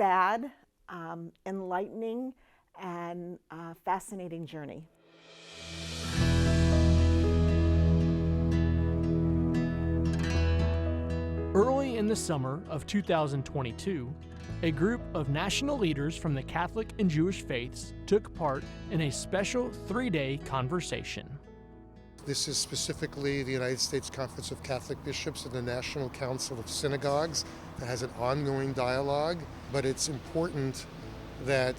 sad, enlightening, and fascinating journey. Early in the summer of 2022, a group of national leaders from the Catholic and Jewish faiths took part in a special 3-day conversation. This is specifically the United States Conference of Catholic Bishops and the National Council of Synagogues that has an ongoing dialogue, but it's important that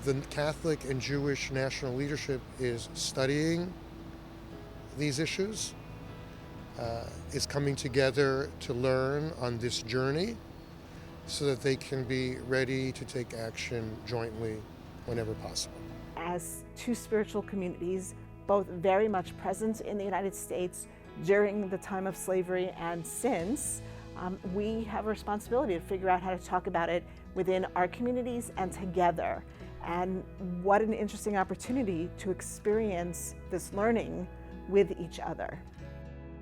the Catholic and Jewish national leadership is studying these issues, is coming together to learn on this journey so that they can be ready to take action jointly whenever possible. As two spiritual communities, both very much present in the United States during the time of slavery and since, we have a responsibility to figure out how to talk about it within our communities and together. And what an interesting opportunity to experience this learning with each other.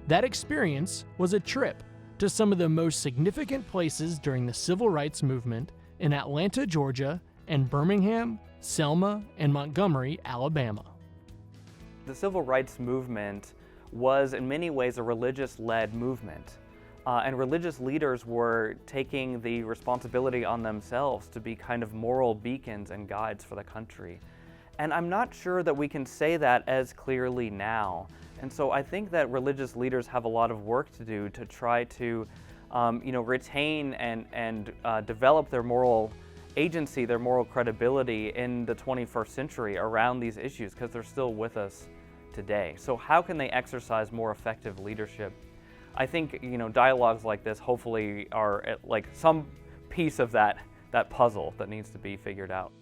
That experience was a trip to some of the most significant places during the Civil Rights Movement in Atlanta, Georgia, and Birmingham, Selma, and Montgomery, Alabama. The Civil Rights Movement was in many ways a religious-led movement. And religious leaders were taking the responsibility on themselves to be kind of moral beacons and guides for the country. And I'm not sure that we can say that as clearly now. And so I think that religious leaders have a lot of work to do to try to retain and develop their moral agency, their moral credibility in the 21st century around these issues, because they're still with us today. So how can they exercise more effective leadership? I think dialogues like this hopefully are like some piece of that puzzle that needs to be figured out.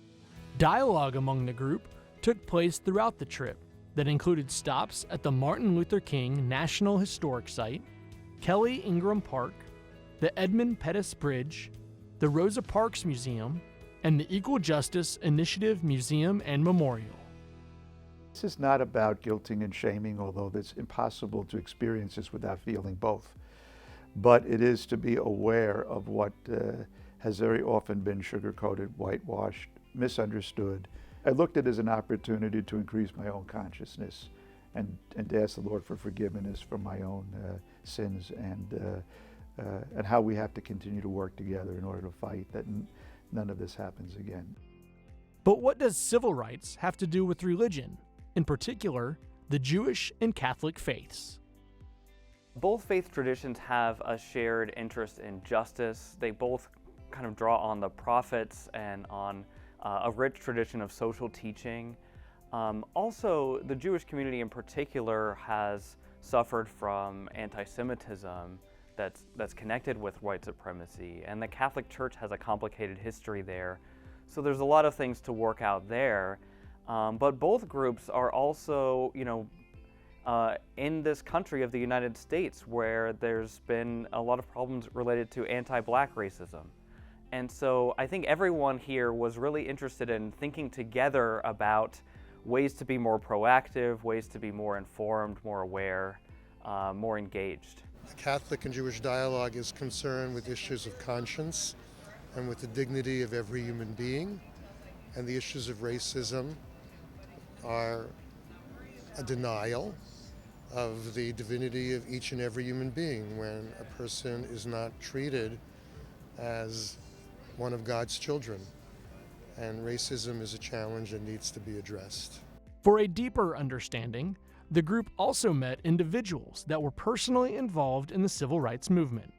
Dialogue among the group took place throughout the trip that included stops at the Martin Luther King National Historic Site, Kelly Ingram Park, the Edmund Pettus Bridge, the Rosa Parks Museum, and the Equal Justice Initiative Museum and Memorial. This is not about guilting and shaming, although it's impossible to experience this without feeling both. But it is to be aware of what has very often been sugar-coated, whitewashed, misunderstood. I looked at it as an opportunity to increase my own consciousness and to ask the Lord for forgiveness for my own sins and how we have to continue to work together in order to fight that none of this happens again. But what does civil rights have to do with religion? In particular, the Jewish and Catholic faiths. Both faith traditions have a shared interest in justice. They both kind of draw on the prophets and on a rich tradition of social teaching. Also, the Jewish community in particular has suffered from anti-Semitism that's connected with white supremacy, and the Catholic Church has a complicated history there. So there's a lot of things to work out there. But both groups are also, in this country of the United States where there's been a lot of problems related to anti-Black racism. And so I think everyone here was really interested in thinking together about ways to be more proactive, ways to be more informed, more aware, more engaged. The Catholic and Jewish dialogue is concerned with issues of conscience and with the dignity of every human being. And the issues of racism are a denial of the divinity of each and every human being when a person is not treated as one of God's children. And racism is a challenge that needs to be addressed. For a deeper understanding, the group also met individuals that were personally involved in the civil rights movement.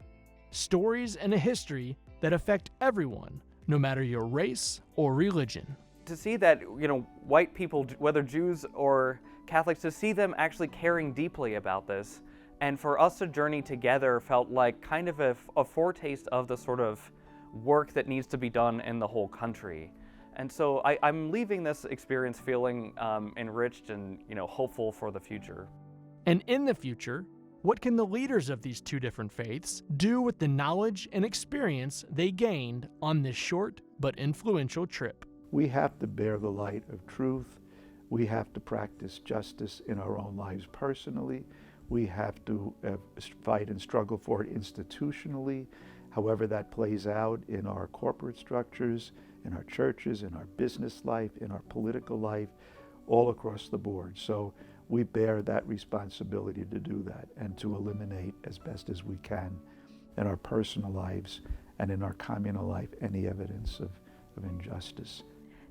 Stories and a history that affect everyone, no matter your race or religion. To see that, white people, whether Jews or Catholics, to see them actually caring deeply about this, and for us to journey together felt like kind of a foretaste of the sort of work that needs to be done in the whole country. And so I'm leaving this experience feeling enriched and hopeful for the future. And in the future, what can the leaders of these two different faiths do with the knowledge and experience they gained on this short but influential trip? We have to bear the light of truth. We have to practice justice in our own lives personally. We have to fight and struggle for it institutionally. however that plays out in our corporate structures, in our churches, in our business life, in our political life, all across the board. So we bear that responsibility to do that and to eliminate as best as we can in our personal lives and in our communal life any evidence of injustice.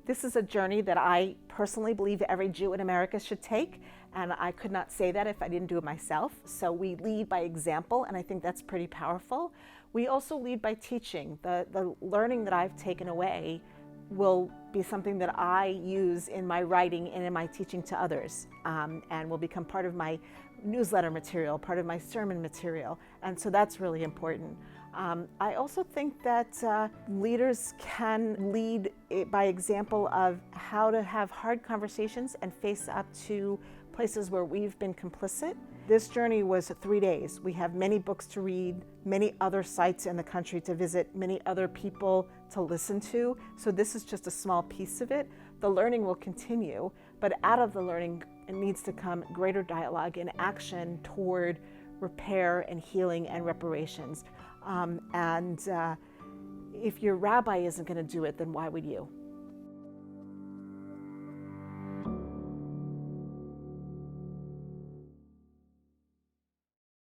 This is a journey that I personally believe every Jew in America should take, and I could not say that if I didn't do it myself. So we lead by example, and I think that's pretty powerful. We also lead by teaching. The learning that I've taken away will be something that I use in my writing and in my teaching to others, and will become part of my newsletter material, part of my sermon material, and so that's really important. I also think that leaders can lead by example of how to have hard conversations and face up to places where we've been complicit. This journey was 3 days. We have many books to read, many other sites in the country to visit, many other people to listen to. So this is just a small piece of it. The learning will continue, but out of the learning, it needs to come greater dialogue and action toward repair and healing and reparations. If your rabbi isn't going to do it, then why would you?